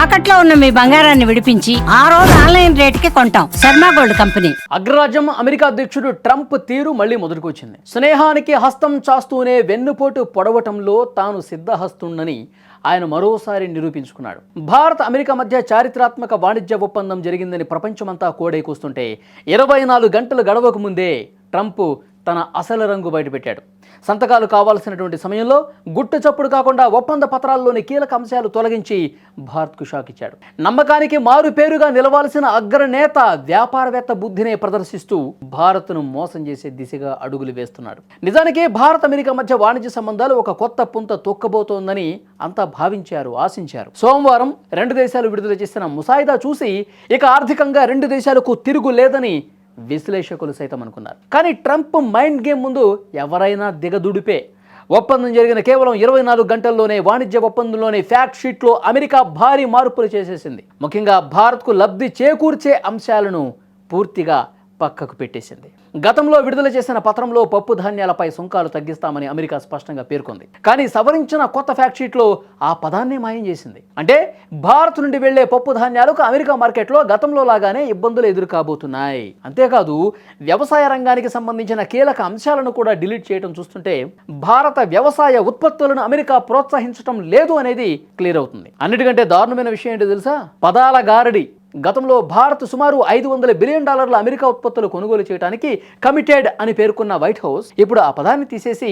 తాకట్లో ఉన్న మీ బంగారాన్ని విడిపించి ఆ రోజు ఆన్లైన్ రేటుకి కొంటాం. Sharma gold company. అగ్రరాజ్యం అమెరికా అధ్యక్షుడు ట్రంప్ తీరు మళ్లీ మొదలుకొచ్చింది. స్నేహానికి హస్తం చాస్తూనే వెన్నుపోటు పొడవటంలో తాను సిద్ధహస్తుండని ఆయన మరోసారి నిరూపించుకున్నాడు. భారత్ అమెరికా మధ్య చారిత్రాత్మక వాణిజ్య ఒప్పందం జరిగిందని ప్రపంచమంతా కోడైకూస్తుంటే 24 గంటలు గడవక ముందే ట్రంప్ తన అసలు రంగు బయటపెట్టాడు. సంతకాలు కావాల్సినటువంటి సమయంలో గుట్టు చప్పుడు కాకుండా ఒప్పంద పత్రాల్లోని కీలక అంశాలు తొలగించి భారత్కు షాక్ ఇచ్చాడు. నమ్మకానికి మారు పేరుగా నిలవాల్సిన అగ్రనేత వ్యాపారవేత్త బుద్ధినే ప్రదర్శిస్తూ భారత్ను మోసం చేసే దిశగా అడుగులు వేస్తున్నాడు. నిజానికి భారత్ అమెరికా మధ్య వాణిజ్య సంబంధాలు ఒక కొత్త పుంత తొక్కబోతోందని అంతా భావించారు, ఆశించారు. సోమవారం రెండు దేశాలు విడుదల చేసిన ముసాయిదా చూసి ఇక ఆర్థికంగా రెండు దేశాలకు తిరుగు లేదని విశ్లేషకులు సైతం అనుకున్నారు. కానీ ట్రంప్ మైండ్ గేమ్ ముందు ఎవరైనా దిగదుడిపే. ఒప్పందం జరిగిన కేవలం 24 గంటల్లోనే వాణిజ్య ఒప్పందంలోని ఫ్యాక్ట్ షీట్లో అమెరికా భారీ మార్పులు చేసేసింది. ముఖ్యంగా భారత్కు లబ్ధి చేకూర్చే అంశాలను పూర్తిగా పక్కకు పెట్టేసింది. గతంలో విడుదల చేసిన పత్రంలో పప్పు ధాన్యాలపై సుంకాలు తగ్గిస్తామని అమెరికా స్పష్టంగా పేర్కొంది. కానీ సవరించిన కొత్త ఫ్యాక్ట్ షీట్లో ఆ పదాన్ని మాయం చేసింది. అంటే భారత్ నుండి వెళ్లే పప్పు ధాన్యాలకు అమెరికా మార్కెట్లో గతంలో లాగానే ఇబ్బందులు ఎదురు కాబోతున్నాయి. అంతేకాదు వ్యవసాయ రంగానికి సంబంధించిన కీలక అంశాలను కూడా డిలీట్ చేయడం చూస్తుంటే భారత వ్యవసాయ ఉత్పత్తులను అమెరికా ప్రోత్సహించడం లేదు అనేది క్లియర్ అవుతుంది. అన్నిటికంటే దారుణమైన విషయం ఏంటో తెలుసా? పదాల గారడి. గతంలో భారత్ సుమారు $500 బిలియన్ అమెరికా ఉత్పత్తులు కొనుగోలు చేయడానికి కమిటెడ్ అని పేర్కొన్న వైట్ హౌస్ ఇప్పుడు ఆ పదాన్ని తీసేసి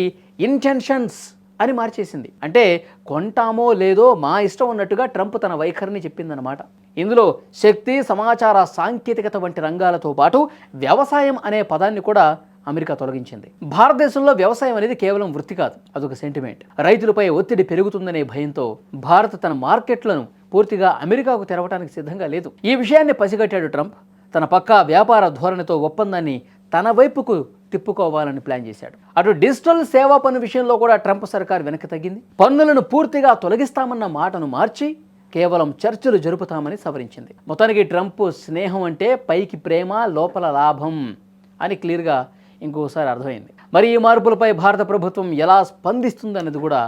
ఇంటెన్షన్స్ అని మార్చేసింది. అంటే కొంటామో లేదో మా ఇష్టం ఉన్నట్టుగా ట్రంప్ తన వైఖరిని చెప్పిందనమాట. ఇందులో శక్తి, సమాచార సాంకేతికత వంటి రంగాలతో పాటు వ్యవసాయం అనే పదాన్ని కూడా అమెరికా తొలగించింది. భారతదేశంలో వ్యవసాయం అనేది కేవలం వృత్తి కాదు, అదొక సెంటిమెంట్. రైతులపై ఒత్తిడి పెరుగుతుందనే భయంతో భారత్ తన మార్కెట్లను పూర్తిగా అమెరికాకు తెరవడానికి సిద్ధంగా లేదు. ఈ విషయాన్ని పసిగట్టాడు ట్రంప్. తన పక్కా వ్యాపార ధోరణితో ఒప్పందాన్ని తన వైపుకు తిప్పుకోవాలని ప్లాన్ చేశాడు. అటు డిజిటల్ సేవా పన్ను విషయంలో కూడా ట్రంప్ సర్కార్ వెనక్కి తగ్గింది. పన్నులను పూర్తిగా తొలగిస్తామన్న మాటను మార్చి కేవలం చర్చలు జరుపుతామని సవరించింది. మొత్తానికి ట్రంప్ స్నేహం అంటే పైకి ప్రేమ, లోపల లాభం అని క్లియర్గా ఇంకోసారి అర్థమైంది. మరి ఈ మార్పులపై భారత ప్రభుత్వం ఎలా స్పందిస్తుందనేది కూడా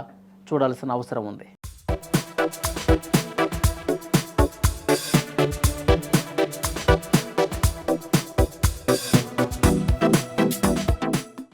చూడాల్సిన అవసరం ఉంది.